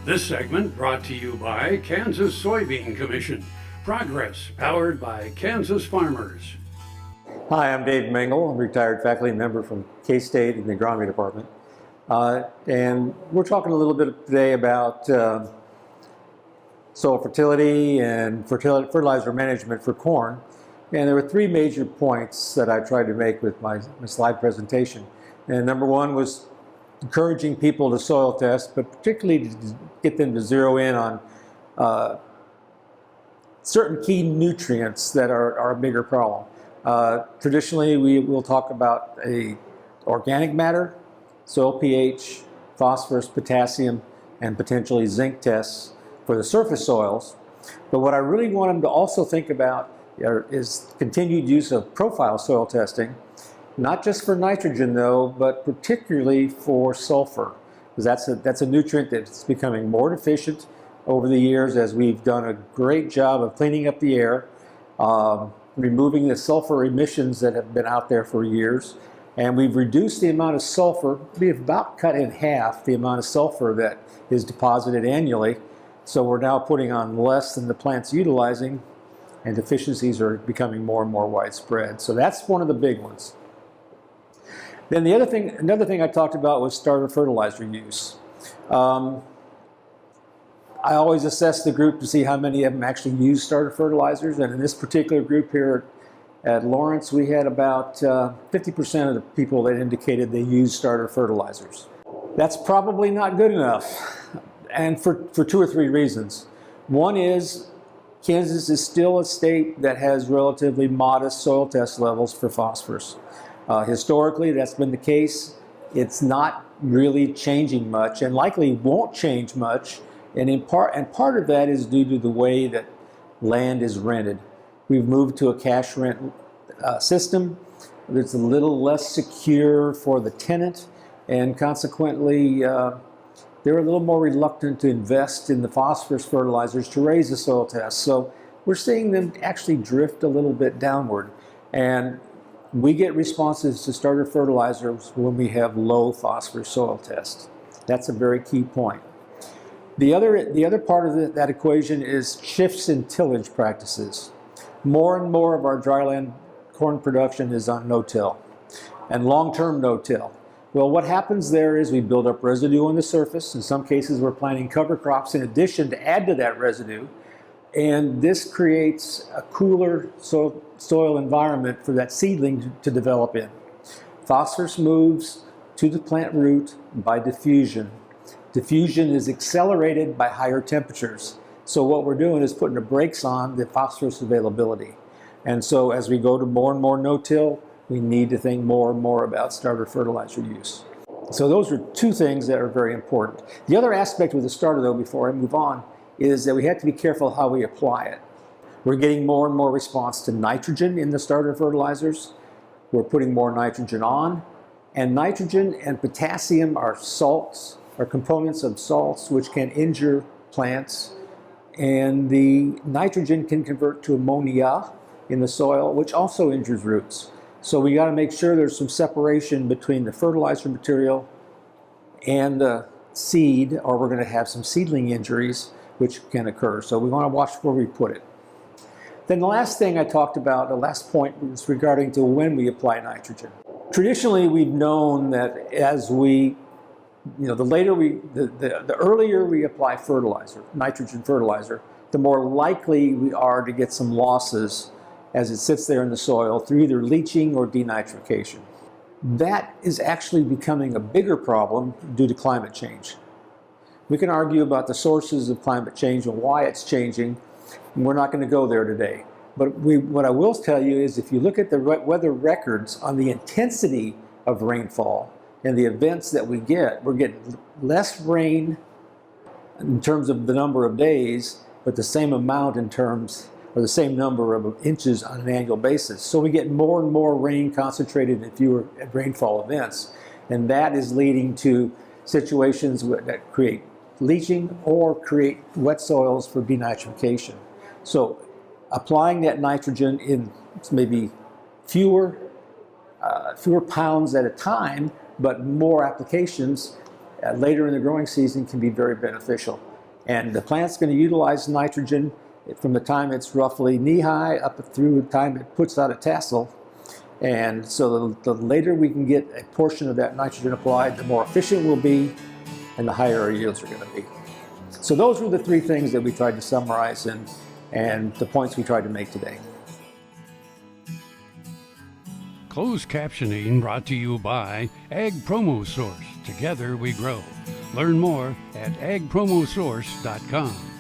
This segment brought to you by Kansas Soybean Commission. Progress powered by Kansas farmers. Hi, I'm Dave Mengle. I'm a retired faculty member from K-State in the Agronomy Department. And we're talking a little bit today about soil fertility and fertilizer management for corn. And there were three major points that I tried to make with my slide presentation. And number one was encouraging people to soil test, but particularly to get them to zero in on certain key nutrients that are a bigger problem. Traditionally, we will talk about organic matter, soil pH, phosphorus, potassium, and potentially zinc tests for the surface soils. But what I really want them to also think about is continued use of profile soil testing, not just for nitrogen though, but particularly for sulfur, because that's a nutrient that's becoming more deficient over the years as we've done a great job of cleaning up the air, removing the sulfur emissions that have been out there for years, and we've reduced the amount of sulfur. We've about cut in half the amount of sulfur that is deposited annually, so we're now putting on less than the plant's utilizing, and deficiencies are becoming more and more widespread. So that's one of the big ones. Then another thing I talked about was starter fertilizer use. I always assess the group to see how many of them actually use starter fertilizers, and in this particular group here at Lawrence, we had about 50% of the people that indicated they use starter fertilizers. That's probably not good enough, and for two or three reasons. One is Kansas is still a state that has relatively modest soil test levels for phosphorus. Historically, that's been the case. It's not really changing much, and likely won't change much. And part of that is due to the way that land is rented. We've moved to a cash rent system that's a little less secure for the tenant, and consequently, they're a little more reluctant to invest in the phosphorus fertilizers to raise the soil test. So we're seeing them actually drift a little bit downward. And we get responses to starter fertilizers when we have low phosphorus soil tests. That's a very key point. The other part of that equation is shifts in tillage practices. More and more of our dryland corn production is on no-till and long-term no-till. Well, what happens there is we build up residue on the surface. In some cases, we're planting cover crops in addition to add to that residue. And this creates a cooler soil environment for that seedling to develop in. Phosphorus moves to the plant root by diffusion. Diffusion is accelerated by higher temperatures. So what we're doing is putting the brakes on the phosphorus availability. And so as we go to more and more no-till, we need to think more and more about starter fertilizer use. So those are two things that are very important. The other aspect with the starter, though, before I move on, is that we have to be careful how we apply it. We're getting more and more response to nitrogen in the starter fertilizers. We're putting more nitrogen on. And nitrogen and potassium are salts, are components of salts which can injure plants. And the nitrogen can convert to ammonia in the soil, which also injures roots. So we got to make sure there's some separation between the fertilizer material and the seed, or we're going to have some seedling injuries which can occur. So we want to watch where we put it. Then the last thing I talked about, the last point, was regarding to when we apply nitrogen. Traditionally, we've known that as the earlier we apply fertilizer, nitrogen fertilizer, the more likely we are to get some losses as it sits there in the soil through either leaching or denitrification. That is actually becoming a bigger problem due to climate change. We can argue about the sources of climate change and why it's changing. We're not going to go there today. But what I will tell you is if you look at the weather records on the intensity of rainfall and the events that we're getting less rain in terms of the number of days, but the same amount in terms, or the same number of inches on an annual basis. So we get more and more rain concentrated in fewer rainfall events. And that is leading to situations that create leaching or create wet soils for denitrification. So applying that nitrogen in maybe fewer pounds at a time, but more applications later in the growing season can be very beneficial. And the plant's going to utilize nitrogen from the time it's roughly knee-high up through the time it puts out a tassel. And so the later we can get a portion of that nitrogen applied, the more efficient we'll be and the higher our yields are going to be. So those were the three things that we tried to summarize and the points we tried to make today. Closed captioning brought to you by Ag Promo Source. Together we grow. Learn more at agpromosource.com.